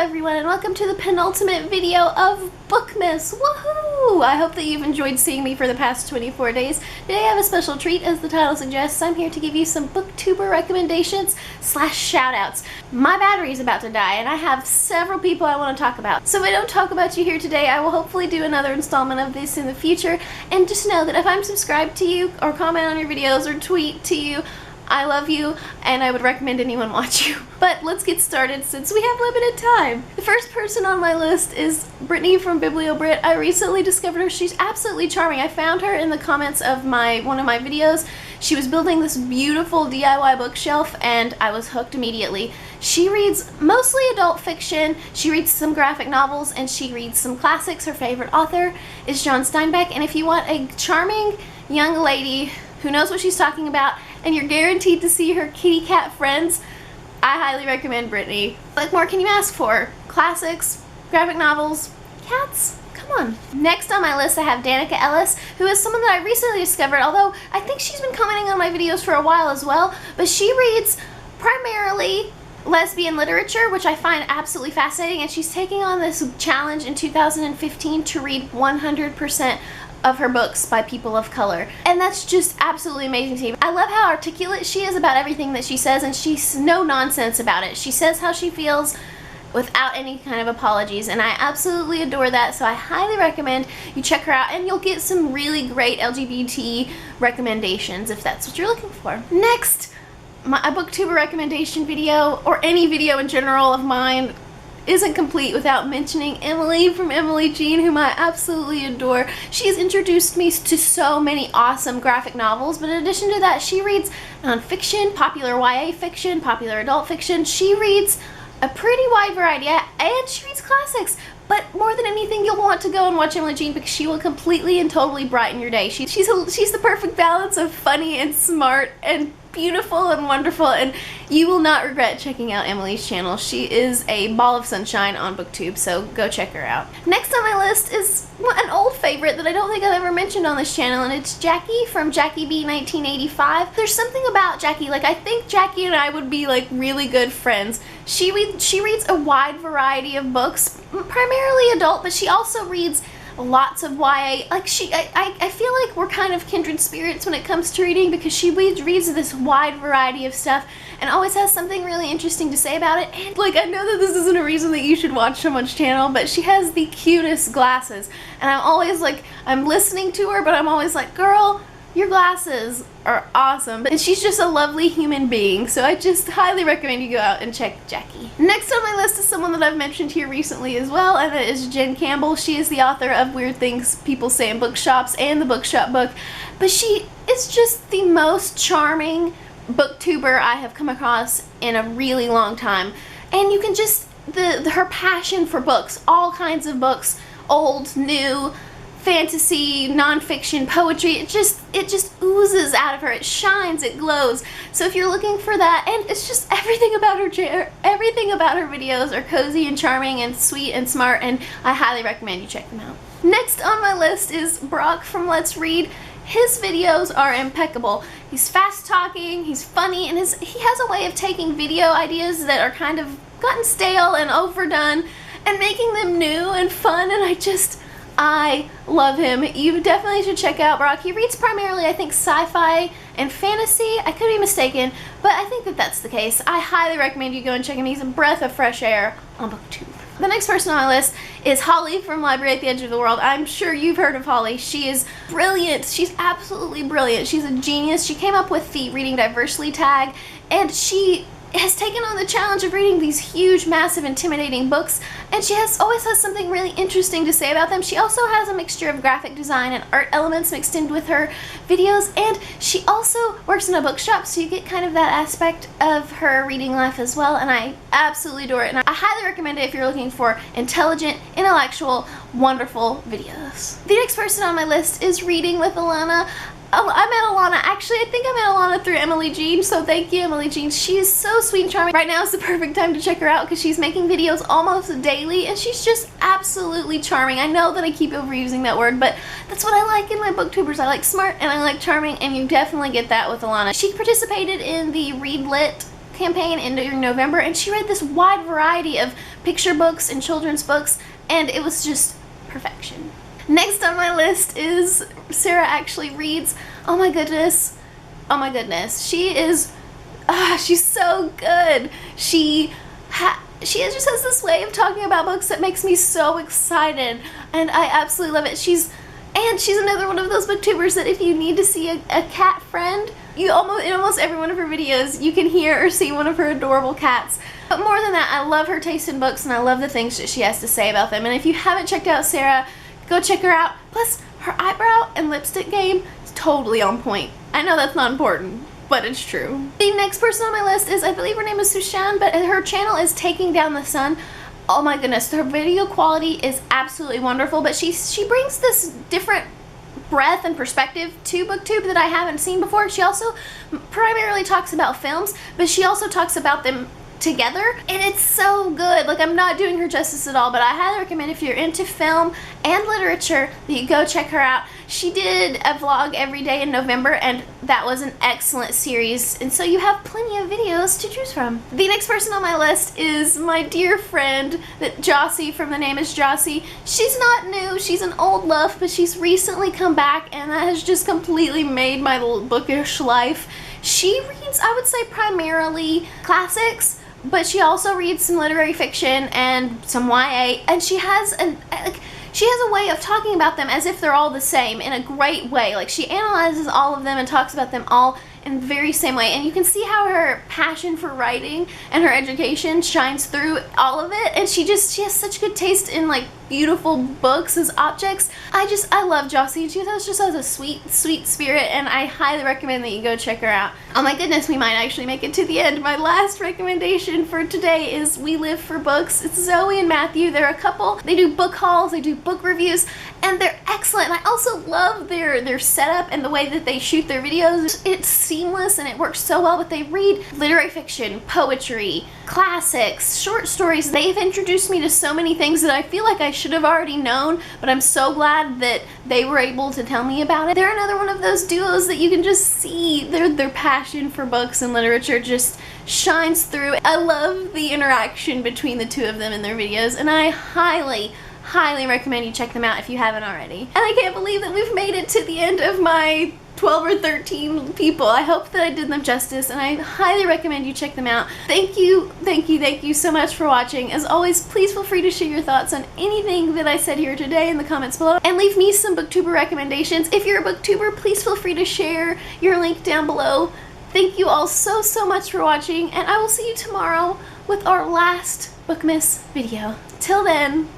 everyone, and welcome to the penultimate video of Bookmas. Woohoo! I hope that you've enjoyed seeing me for the past 24 days. Today I have a special treat, as the title suggests. I'm here to give you some BookTuber recommendations / shoutouts. My battery is about to die, and I have several people I want to talk about. So if I don't talk about you here today, I will hopefully do another installment of this in the future. And just know that if I'm subscribed to you, or comment on your videos, or tweet to you, I love you, and I would recommend anyone watch you. But let's get started since we have limited time. The first person on my list is Brittany from BiblioBrit. I recently discovered her. She's absolutely charming. I found her in the comments of one of my videos. She was building this beautiful DIY bookshelf, and I was hooked immediately. She reads mostly adult fiction, she reads some graphic novels, and she reads some classics. Her favorite author is John Steinbeck, and if you want a charming young lady who knows what she's talking about, and you're guaranteed to see her kitty cat friends, I highly recommend Brittany. What more can you ask for? Classics, graphic novels, cats? Come on. Next on my list I have Danica Ellis, who is someone that I recently discovered, although I think she's been commenting on my videos for a while as well, but she reads primarily lesbian literature, which I find absolutely fascinating, and she's taking on this challenge in 2015 to read 100% of her books by people of color. And that's just absolutely amazing to me. I love how articulate she is about everything that she says, and she's no nonsense about it. She says how she feels without any kind of apologies, and I absolutely adore that, so I highly recommend you check her out, and you'll get some really great LGBT recommendations if that's what you're looking for. Next, a BookTuber recommendation video, or any video in general of mine, isn't complete without mentioning Emily from Emily Jean, whom I absolutely adore. She has introduced me to so many awesome graphic novels, but in addition to that, she reads nonfiction, popular YA fiction, popular adult fiction. She reads a pretty wide variety, and she reads classics. But more than anything, you'll want to go and watch Emily Jean because she will completely and totally brighten your day. She's the perfect balance of funny and smart and beautiful and wonderful, and you will not regret checking out Emily's channel. She is a ball of sunshine on BookTube, so go check her out. Next on my list is an old favorite that I don't think I've ever mentioned on this channel, and it's Jackie from Jackie B 1985. There's something about Jackie, like I think Jackie and I would be like really good friends. She reads a wide variety of books, primarily adult, but she also reads lots of YA. Like I feel like we're kind of kindred spirits when it comes to reading, because she reads this wide variety of stuff and always has something really interesting to say about it. And like, I know that this isn't a reason that you should watch someone's channel, but she has the cutest glasses, and I'm always like, I'm listening to her, but I'm always like, girl, your glasses are awesome. And she's just a lovely human being, so I just highly recommend you go out and check Jackie. Next on my list is someone that I've mentioned here recently as well, and that is Jen Campbell. She is the author of Weird Things People Say in Bookshops and the Bookshop Book, but she is just the most charming booktuber I have come across in a really long time. And you can just, her passion for books, all kinds of books, old, new, fantasy, nonfiction, poetry, it just oozes out of her. It shines, it glows. So if you're looking for that, and it's just everything about her videos are cozy and charming and sweet and smart, and I highly recommend you check them out. Next on my list is Brock from Let's Read. His videos are impeccable. He's fast talking, he's funny, and he has a way of taking video ideas that are kind of gotten stale and overdone and making them new and fun, and I love him. You definitely should check out Brock. He reads primarily, I think, sci-fi and fantasy. I could be mistaken, but I think that that's the case. I highly recommend you go and check him. He's a breath of fresh air on BookTube. The next person on my list is Holly from Library at the Edge of the World. I'm sure you've heard of Holly. She is brilliant. She's absolutely brilliant. She's a genius. She came up with the Reading Diversely tag, and she has taken on the challenge of reading these huge, massive, intimidating books, and she always has something really interesting to say about them. She also has a mixture of graphic design and art elements mixed in with her videos, and she also works in a bookshop, so you get kind of that aspect of her reading life as well, and I absolutely adore it, and I highly recommend it if you're looking for intelligent, intellectual, wonderful videos. The next person on my list is Reading with Alana. Oh, I met Alana. Actually, I think I met Alana through Emily Jean, so thank you, Emily Jean. She is so sweet and charming. Right now is the perfect time to check her out because she's making videos almost daily, and she's just absolutely charming. I know that I keep overusing that word, but that's what I like in my booktubers. I like smart and I like charming, and you definitely get that with Alana. She participated in the Read Lit campaign in during November, and she read this wide variety of picture books and children's books, and it was just perfection. Next on my list is Sarah Actually Reads. Oh my goodness. Oh my goodness. She is, she's so good. She just has this way of talking about books that makes me so excited, and I absolutely love it. She's another one of those booktubers that if you need to see a cat friend, in almost every one of her videos you can hear or see one of her adorable cats. But more than that, I love her taste in books, and I love the things that she has to say about them. And if you haven't checked out Sarah, go check her out. Plus, her eyebrow and lipstick game is totally on point. I know that's not important, but it's true. The next person on my list is, I believe her name is Sushan, but her channel is Taking Down the Sun. Oh my goodness, her video quality is absolutely wonderful, but she brings this different breadth and perspective to BookTube that I haven't seen before. She also primarily talks about films, but she also talks about them together, and it's so good. Like, I'm not doing her justice at all, but I highly recommend, if you're into film and literature, that you go check her out. She did a vlog every day in November, and that was an excellent series, and so you have plenty of videos to choose from. The next person on my list is my dear friend, Jossie from The Name is Jossie. She's not new, she's an old love, but she's recently come back, and that has just completely made my little bookish life. She reads, I would say, primarily classics, but she also reads some literary fiction and some YA, and she has a way of talking about them as if they're all the same in a great way. Like, she analyzes all of them and talks about them all in the very same way, and you can see how her passion for writing and her education shines through all of it, and she has such good taste in, like, beautiful books as objects. I love Jossie. She just has a sweet spirit, and I highly recommend that you go check her out. Oh my goodness, we might actually make it to the end. My last recommendation for today is We Live for Books. It's Zoe and Matthew. They're a couple. They do book hauls, they do book reviews, and they're excellent. And I also love their setup and the way that they shoot their videos. It's seamless and it works so well, but they read literary fiction, poetry, classics, short stories. They've introduced me to so many things that I feel like I should have already known, but I'm so glad that they were able to tell me about it. They're another one of those duos that you can just see their passion for books and literature just shines through. I love the interaction between the two of them in their videos, and I highly recommend you check them out if you haven't already. And I can't believe that we've made it to the end of my 12 or 13 people. I hope that I did them justice, and I highly recommend you check them out. Thank you so much for watching. As always, please feel free to share your thoughts on anything that I said here today in the comments below, and leave me some BookTuber recommendations. If you're a BookTuber, please feel free to share your link down below. Thank you all so much for watching, and I will see you tomorrow with our last Bookmas video. Till then,